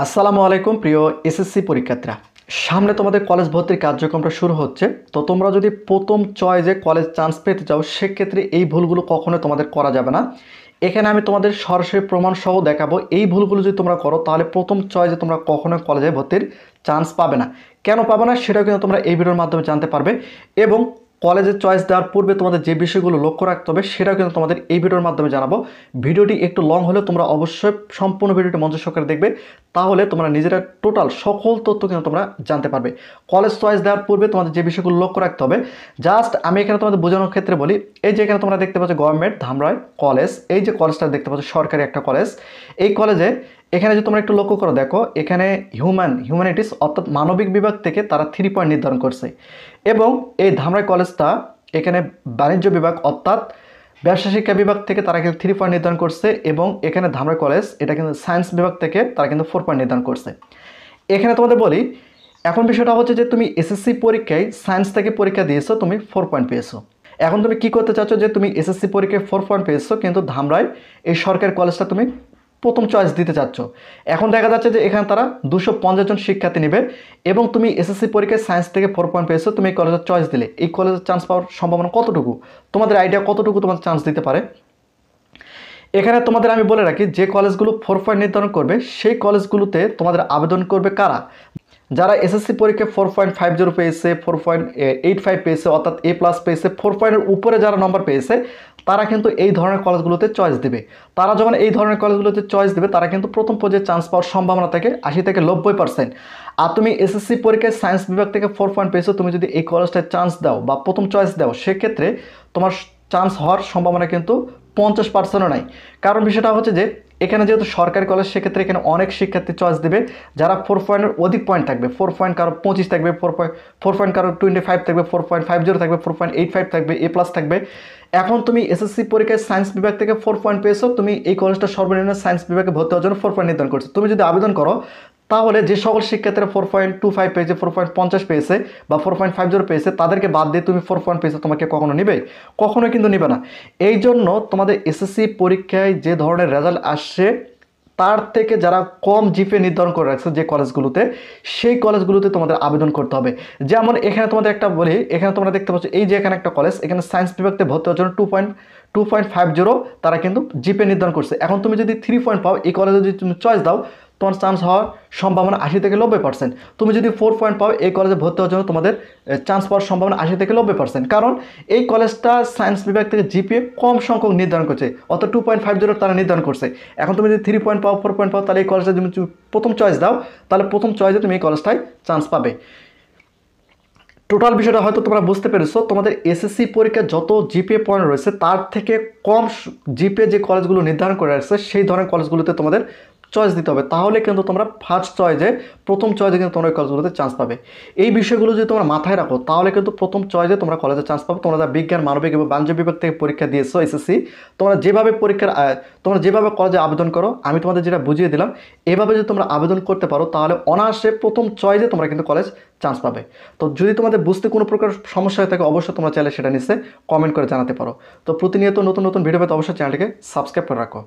আসসালামু আলাইকুম প্রিয় এসএসসি পরীক্ষার্থীরা। সামনে তোমাদের কলেজ ভর্তির কার্যক্রমটা শুরু হচ্ছে। তো তোমরা যদি প্রথম চয়েসে কলেজ চান্স পেতে চাও সেক্ষেত্রে এই ভুলগুলো কখনোই তোমাদের করা যাবে না। এখানে আমি তোমাদের সরাসরি প্রমাণ সহ দেখাবো এই ভুলগুলো যদি তোমরা করো তাহলে প্রথম চয়েসে তোমরা কখনোই কলেজে ভর্তির চান্স পাবে না। কেন পাবে না সেটাও কিন্তু তোমরা এই ভিডিওর মাধ্যমে জানতে পারবে এবং কলেজের চয়েস দেওয়ার পূর্বে তোমাদের যে বিষয়গুলো লক্ষ্য রাখতে হবে সেটাও কিন্তু তোমাদের এই ভিডিওর মাধ্যমে জানাবো। ভিডিওটি একটু লং হলেও তোমরা অবশ্যই সম্পূর্ণ ভিডিওটি মনোযোগ সহকারে দেখবে, তাহলে তোমরা নিজেরা টোটাল সকল তথ্য কিন্তু তোমরা জানতে পারবে। কলেজ চয়েস দেওয়ার পূর্বে তোমাদের যে বিষয়গুলো লক্ষ্য রাখতে হবে, জাস্ট আমি এখানে তোমাদের বোঝানোর ক্ষেত্রে বলি। এই যে এখানে তোমরা দেখতে পাচ্ছ গভর্নমেন্ট ধামরাই কলেজ, এই যে কলেজটা দেখতে পাচ্ছ সরকারি একটা কলেজ। এই কলেজে এখানে যে তোমরা একটু লক্ষ্য করো, দেখো এখানে হিউম্যানিটিস অর্থাৎ মানবিক বিভাগ থেকে তারা 3 পয়েন্ট নির্ধারণ করছে এবং এই ধামরাই কলেজটা এখানে বাণিজ্য বিভাগ অর্থাৎ ব্যবসা শিক্ষা বিভাগ থেকে তারা কিন্তু 3 পয়েন্ট নির্ধারণ করছে এবং এখানে ধামরাই কলেজ এটা কিন্তু সায়েন্স বিভাগ থেকে তারা কিন্তু 4 পয়েন্ট নির্ধারণ করছে। এখানে তোমাদের বলি, এখন বিষয়টা হচ্ছে যে তুমি এসএসসি পরীক্ষায় সায়েন্স থেকে পরীক্ষা দিয়েছো, তুমি 4 পয়েন্ট পেয়েছো। এখন তুমি কি করতে চাচ্ছ যে তুমি এসএসসি পরীক্ষায় 4 পয়েন্ট পেয়েছো কিন্তু ধামরাই এই সরকারি কলেজটা তুমি প্রথম চয়েস দিতে চাচ্ছ। এখন দেখা যাচ্ছে যে এখানে তারা 250 জন শিক্ষার্থী নেবে এবং তুমি এসএসসি পরীক্ষায় সায়েন্স থেকে 4 পয়েন্ট পেয়েছো, তুমি এই কলেজের চয়েস দিলে এই কলেজের চান্স পাওয়ার সম্ভাবনা কতটুকু, তোমাদের আইডিয়া কতটুকু তোমাদের চান্স দিতে পারে? এখানে তোমাদের আমি বলে রাখি, যে কলেজগুলো 4 পয়েন্ট নির্ধারণ করবে সেই কলেজগুলোতে তোমাদের আবেদন করবে কারা? যারা এসএসসি পরীক্ষায় 4.50 পেয়েছে, 4.85 পেয়েছে অর্থাৎ A+ পেয়েছে, 4 পয়েন্টের উপরে যারা নম্বর পেয়েছে তারা কিন্তু এই ধরনের কলেজগুলোতে চয়েস দিবে। তারা যখন এই ধরনের কলেজগুলোতে চয়েস দিবে তারা কিন্তু প্রথম পর্যায়ে চান্স পাওয়ার সম্ভাবনা থাকে 80 থেকে 90%। আর তুমি এসএসসি পরীক্ষায় সায়েন্স বিভাগ থেকে 4 পয়েন্ট পেয়েছো, তুমি যদি এই কলেজটায় চান্স দাও বা প্রথম চয়েস দাও সেক্ষেত্রে তোমার চান্স হওয়ার সম্ভাবনা কিন্তু 50%ও নাই। কারণ বিষয়টা হচ্ছে যে এখানে যেহেতু সরকারি কলেজ সেক্ষেত্রে এখানে অনেক শিক্ষার্থী চয়েস দেবে যারা 4 পয়েন্টের অধিক পয়েন্ট থাকবে। 4 পয়েন্ট কারো 25 থাকবে, 4 পয়েন্ট কারো 25 থাকবে, 4.50 থাকবে, 4.85 থাকবে, A+ থাকবে। এখন তুমি এসএসসি পরীক্ষায় সায়েন্স বিভাগ থেকে 4 পয়েন্ট পেয়েছো, তুমি এই কলেজটা সর্বনিম্ন সায়েন্স বিভাগে ভর্তি হওয়ার জন্য 4 পয়েন্ট নির্ধারণ করছো। তুমি যদি আবেদন করো তাহলে যে সকল শিক্ষার্থীরা 4.25 পেয়েছে, 4.50 পেয়েছে বা 4.50 পেয়েছে তাদেরকে বাদ দিয়ে তুমি 4 পয়েন্ট পেয়েছো, তোমাকে কখনো নেবে? কখনোই কিন্তু নেবে না। এই জন্য তোমাদের এসএসসি পরীক্ষায় যে ধরনের রেজাল্ট আসছে তার থেকে যারা কম জিপিএ নির্ধারণ করে রাখছে যে কলেজগুলোতে, সেই কলেজগুলোতে তোমাদের আবেদন করতে হবে। যেমন এখানে তোমাদের একটা বলি, এখানে তোমরা দেখতে পাচ্ছ এই যে এখানে একটা কলেজ, এখানে সায়েন্স বিভাগতে ভর্তি হওয়ার জন্য 2.50 তারা কিন্তু জিপিএ নির্ধারণ করছে। এখন তুমি যদি 3 পয়েন্ট পাও এই কলেজে যদি তুমি চয়েস দাও তোমার চান্স হওয়ার সম্ভাবনা 80 থেকে 90%। তুমি যদি 4 পয়েন্ট পাও এই কলেজে ভর্তি হওয়ার জন্য তোমাদের চান্স পাওয়ার সম্ভাবনা 80 থেকে 90%। কারণ এই কলেজটা সায়েন্স বিভাগ থেকে জিপিএ কম সংখ্যক নির্ধারণ করছে, অত 2.50 তারা নির্ধারণ করছে। এখন তুমি যদি 3 পয়েন্ট পাও, 4 পয়েন্ট পাও, তাহলে এই কলেজে তুমি প্রথম চয়েস দাও, তাহলে প্রথম চয়েসে তুমি এই কলেজটায় চান্স পাবে। টোটাল বিষয়টা হয়তো তোমরা বুঝতে পেরেছো। তোমাদের এসএসসি পরীক্ষায় যত জিপিএ পয়েন্ট রয়েছে তার থেকে কম জিপিএ যে কলেজগুলো নির্ধারণ করে রাখছে সেই ধরনের কলেজগুলোতে তোমাদের চয়েস দিতে হবে, তাহলে কিন্তু তোমরা ফার্স্ট চয়েসে প্রথম চয়েসে কিন্তু তোমরা ওই কলেজগুলোতে চান্স পাবে। এই বিষয়গুলো যদি তোমরা মাথায় রাখো তাহলে কিন্তু প্রথম চয়েসে তোমরা কলেজে চান্স পাবে। তোমরা যা বিজ্ঞান, মানবিক এবং বাণিজ্য বিভাগ থেকে পরীক্ষা দিয়েছো এসএসসি, তোমরা যেভাবে কলেজে আবেদন করো আমি তোমাদের যেটা বুঝিয়ে দিলাম, এভাবে যদি তোমরা আবেদন করতে পারো তাহলে অনায়াসে প্রথম চয়েসে তোমরা কিন্তু কলেজ চান্স পাবে। তো যদি তোমাদের বুঝতে কোনো প্রকার সমস্যা হয়ে থাকে অবশ্যই তোমরা চাইলে সেটা নিচে কমেন্ট করে জানাতে পারো। তো প্রতিনিয়ত নতুন নতুন ভিডিও পেতে অবশ্যই চ্যানেলটিকে সাবস্ক্রাইব করে রাখো।